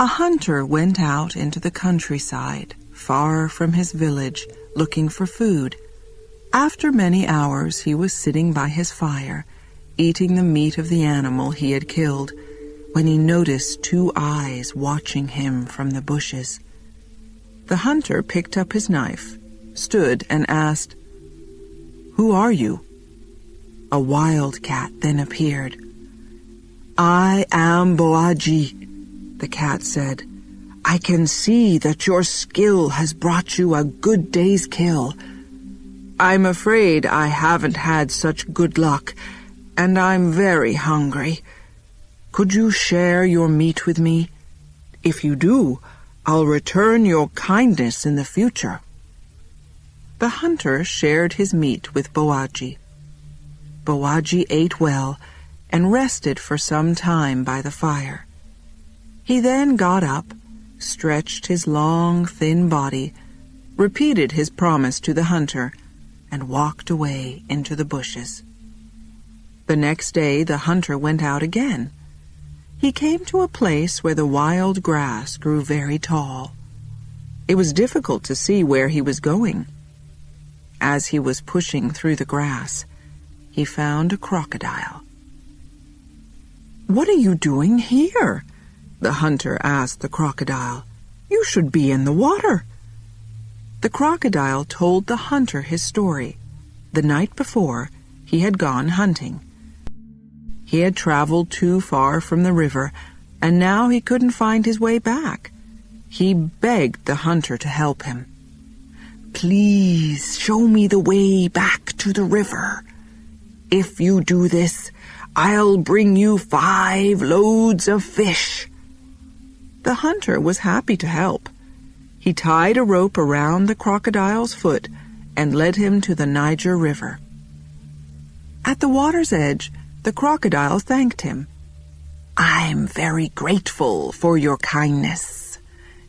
A hunter went out into the countryside, far from his village, looking for food. After many hours, he was sitting by his fire, eating the meat of the animal he had killed, when he noticed two eyes watching him from the bushes. The hunter picked up his knife, stood, and asked, "Who are you?" A wildcat then appeared. "I am Boaji," the cat said. "I can see that your skill has brought you a good day's kill. I'm afraid I haven't had such good luck, and I'm very hungry. Could you share your meat with me? If you do, I'll return your kindness in the future." The hunter shared his meat with Boaji. Boaji ate well and rested for some time by the fire. He then got up, stretched his long, thin body, repeated his promise to the hunter, and walked away into the bushes. The next day the hunter went out again. He came to a place where the wild grass grew very tall. It was difficult to see where he was going. As he was pushing through the grass, he found a crocodile. "What are you doing here?" the hunter asked the crocodile. "You should be in the water." The crocodile told the hunter his story. The night before, he had gone hunting. He had traveled too far from the river, and now he couldn't find his way back. He begged the hunter to help him. "Please show me the way back to the river. If you do this, I'll bring you 5 loads of fish." The hunter was happy to help. He tied a rope around the crocodile's foot and led him to the Niger River. At the water's edge, the crocodile thanked him. "I'm very grateful for your kindness.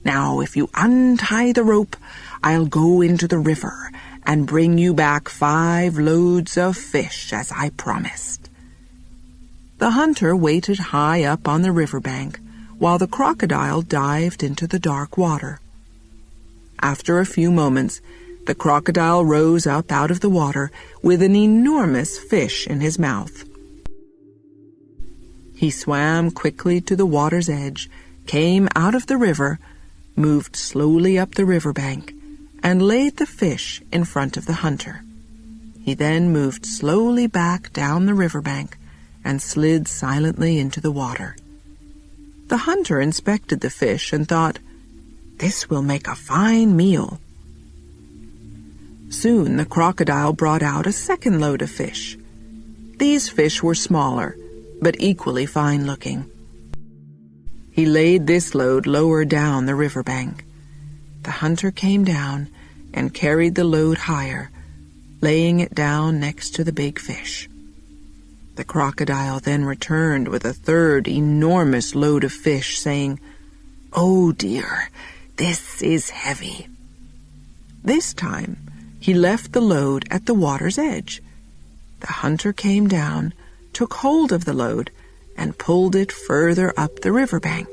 Now, if you untie the rope, I'll go into the river and bring you back 5 loads of fish, as I promised." The hunter waited high up on the riverbank while the crocodile dived into the dark water. After a few moments, the crocodile rose up out of the water with an enormous fish in his mouth. He swam quickly to the water's edge, came out of the river, moved slowly up the riverbank, and laid the fish in front of the hunter. He then moved slowly back down the riverbank and slid silently into the water. The hunter inspected the fish and thought, "This will make a fine meal." Soon the crocodile brought out a second load of fish. These fish were smaller, but equally fine-looking. He laid this load lower down the riverbank. The hunter came down and carried the load higher, laying it down next to the big fish. The crocodile then returned with a third enormous load of fish, saying, "Oh dear, this is heavy." This time, he left the load at the water's edge. The hunter came down, took hold of the load, and pulled it further up the riverbank.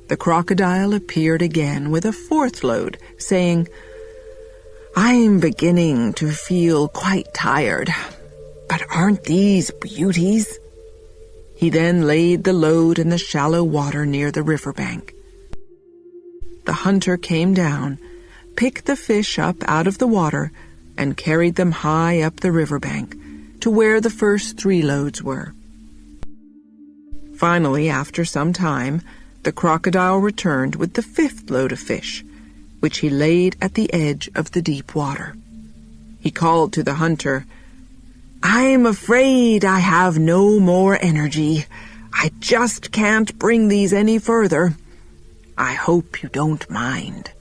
The crocodile appeared again with a 4th load, saying, "I'm beginning to feel quite tired, but aren't these beauties?" He then laid the load in the shallow water near the riverbank. The hunter came down, picked the fish up out of the water, and carried them high up the riverbank to where the first 3 loads were. Finally, after some time, the crocodile returned with the 5th load of fish, which he laid at the edge of the deep water. He called to the hunter, "I'm afraid I have no more energy. I just can't bring these any further. I hope you don't mind."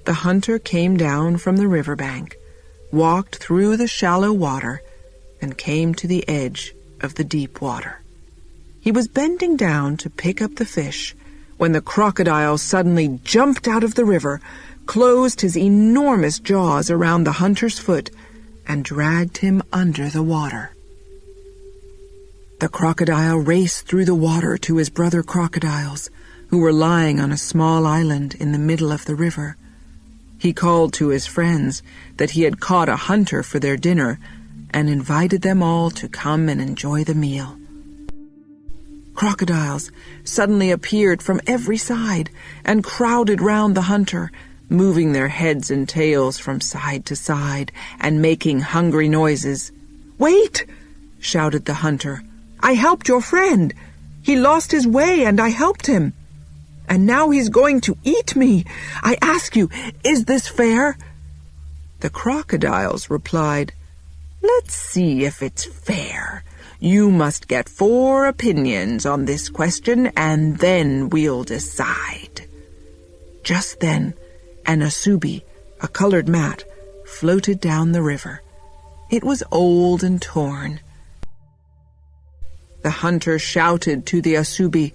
The hunter came down from the riverbank, walked through the shallow water, and came to the edge of the deep water. He was bending down to pick up the fish when the crocodile suddenly jumped out of the river, closed his enormous jaws around the hunter's foot, and dragged him under the water. The crocodile raced through the water to his brother crocodiles, who were lying on a small island in the middle of the river. He called to his friends that he had caught a hunter for their dinner and invited them all to come and enjoy the meal. Crocodiles suddenly appeared from every side and crowded round the hunter, moving their heads and tails from side to side and making hungry noises. "Wait!" shouted the hunter. "I helped your friend. He lost his way and I helped him. And now he's going to eat me. I ask you, is this fair?" The crocodiles replied, "Let's see if it's fair. You must get 4 opinions on this question, and then we'll decide." Just then, an asubi, a colored mat, floated down the river. It was old and torn. The hunter shouted to the asubi,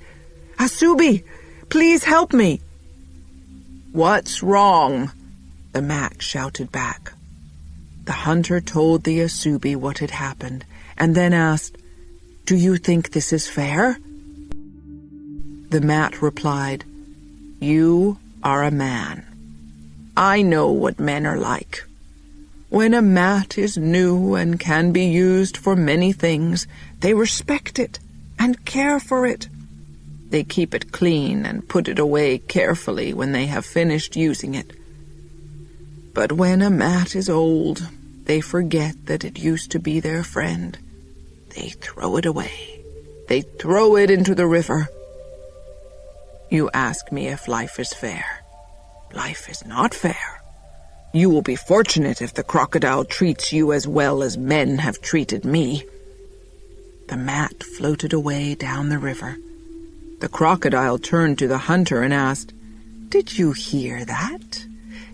"Asubi, please help me." "What's wrong?" the mat shouted back. The hunter told the asubi what had happened, and then asked, "Do you think this is fair?" The mat replied, "You are a man. I know what men are like. When a mat is new and can be used for many things, they respect it and care for it. They keep it clean and put it away carefully when they have finished using it. But when a mat is old, they forget that it used to be their friend. They throw it away. They throw it into the river. You ask me if life is fair. Life is not fair. You will be fortunate if the crocodile treats you as well as men have treated me." The mat floated away down the river. The crocodile turned to the hunter and asked, "Did you hear that?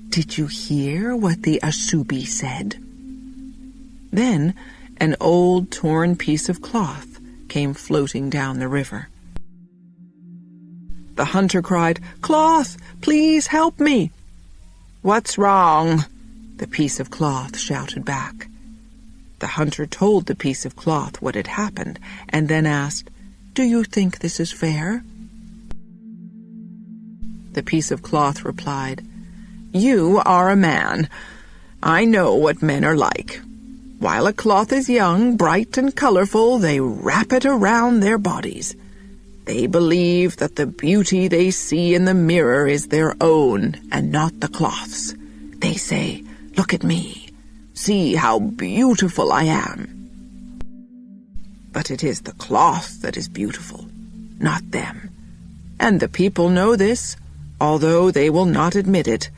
Did you hear what the asubi said?" Then an old torn piece of cloth came floating down the river. The hunter cried, "Cloth, please help me." "What's wrong?" the piece of cloth shouted back. The hunter told the piece of cloth what had happened, and then asked, "Do you think this is fair?" The piece of cloth replied, "You are a man. I know what men are like. While a cloth is young, bright and colorful, they wrap it around their bodies. They believe that the beauty they see in the mirror is their own and not the cloth's. They say, 'Look at me. See how beautiful I am.' But it is the cloth that is beautiful, not them. And the people know this, although they will not admit it,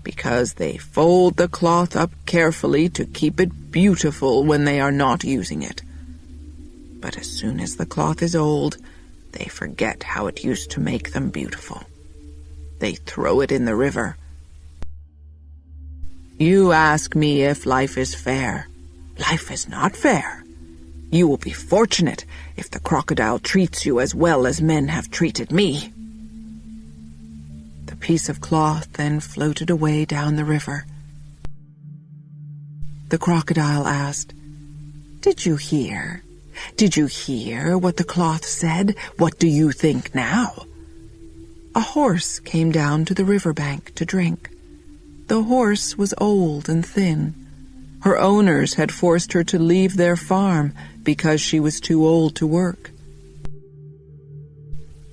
because they fold the cloth up carefully to keep it beautiful when they are not using it. But as soon as the cloth is old, they forget how it used to make them beautiful. They throw it in the river. You ask me if life is fair. Life is not fair. You will be fortunate if the crocodile treats you as well as men have treated me." The piece of cloth then floated away down the river. The crocodile asked, "Did you hear? Did you hear what the cloth said? What do you think now?" A horse came down to the riverbank to drink. The horse was old and thin. Her owners had forced her to leave their farm because she was too old to work.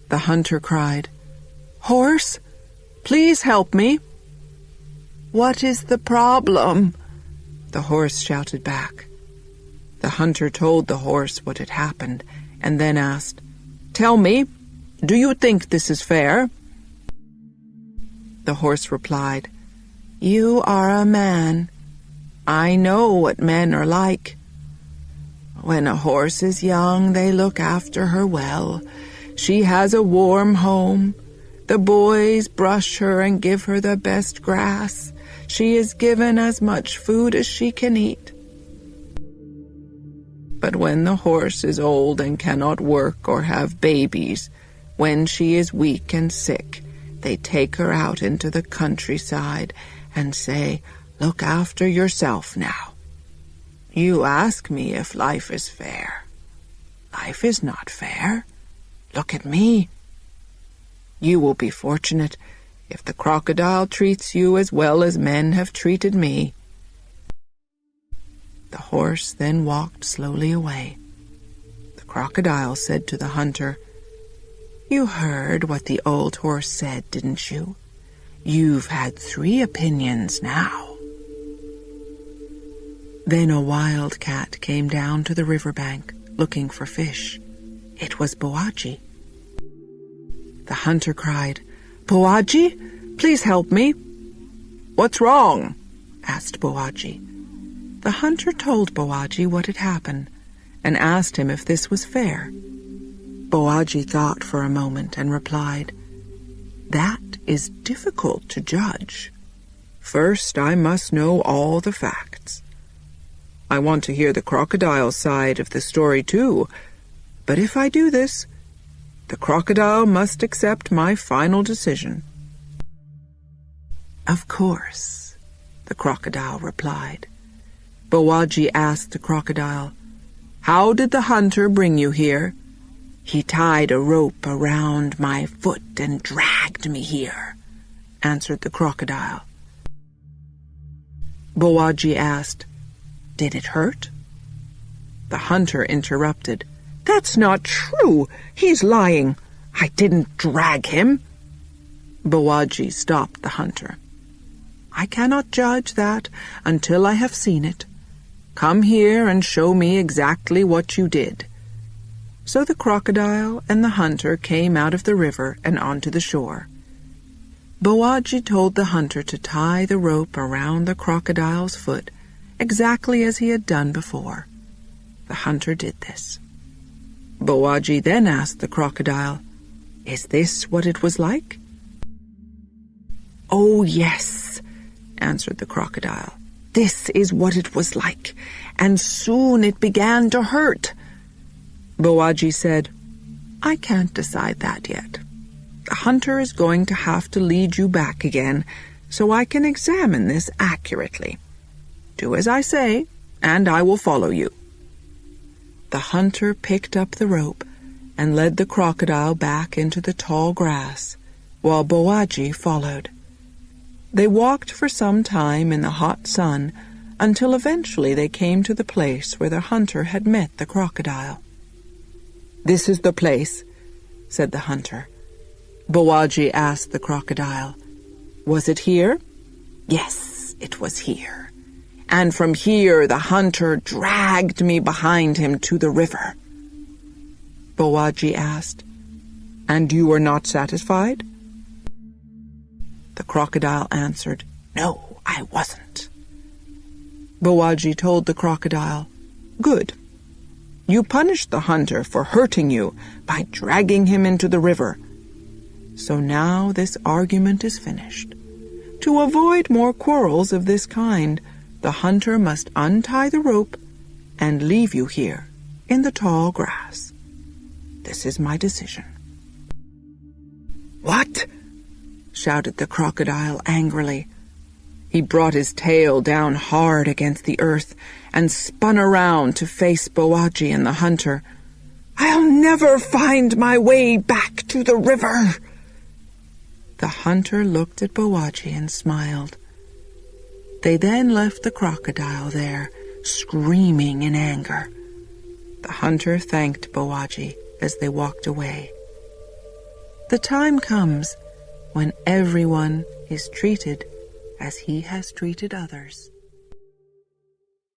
The hunter cried, "Horse, please help me." "What is the problem?" the horse shouted back. The hunter told the horse what had happened and then asked, "Tell me, do you think this is fair?" The horse replied, "You are a man. I know what men are like. When a horse is young, they look after her well. She has a warm home. The boys brush her and give her the best grass. She is given as much food as she can eat. But when the horse is old and cannot work or have babies, when she is weak and sick, they take her out into the countryside and say, 'Look after yourself now.' You ask me if life is fair. Life is not fair. Look at me. You will be fortunate if the crocodile treats you as well as men have treated me." The horse then walked slowly away. The crocodile said to the hunter, "You heard what the old horse said, didn't you? You've had 3 opinions now." Then a wild cat came down to the riverbank, looking for fish. It was Boaji. The hunter cried, "Boaji, please help me." "What's wrong?" asked Boaji. The hunter told Boaji what had happened and asked him if this was fair. Boaji thought for a moment and replied, "That is difficult to judge. First, I must know all the facts. I want to hear the crocodile's side of the story too, but if I do this, the crocodile must accept my final decision." "Of course," the crocodile replied. Boaji asked the crocodile, "How did the hunter bring you here?" "He tied a rope around my foot and dragged me here," answered the crocodile. Boaji asked, "Did it hurt?" The hunter interrupted, "That's not true. He's lying. I didn't drag him." Boaji stopped the hunter. "I cannot judge that until I have seen it. Come here and show me exactly what you did." So the crocodile and the hunter came out of the river and onto the shore. Boaji told the hunter to tie the rope around the crocodile's foot exactly as he had done before. The hunter did this. Boaji then asked the crocodile, "Is this what it was like?" "Oh, yes," answered the crocodile. "This is what it was like, and soon it began to hurt." Boaji said, "I can't decide that yet. The hunter is going to have to lead you back again, so I can examine this accurately. Do as I say, and I will follow you." The hunter picked up the rope and led the crocodile back into the tall grass, while Boaji followed. They walked for some time in the hot sun until eventually they came to the place where the hunter had met the crocodile. "This is the place," said the hunter. Boaji asked the crocodile, "Was it here?" "Yes, it was here. And from here the hunter dragged me behind him to the river." Boaji asked, "And you were not satisfied?" The crocodile answered, "No, I wasn't." Boaji told the crocodile, "Good. You punished the hunter for hurting you by dragging him into the river. So now this argument is finished. To avoid more quarrels of this kind, the hunter must untie the rope and leave you here in the tall grass. This is my decision." "What?" shouted the crocodile angrily. He brought his tail down hard against the earth and spun around to face Boaji and the hunter. "I'll never find my way back to the river." The hunter looked at Boaji and smiled. They then left the crocodile there, screaming in anger. The hunter thanked Boaji as they walked away. The time comes when everyone is treated as he has treated others.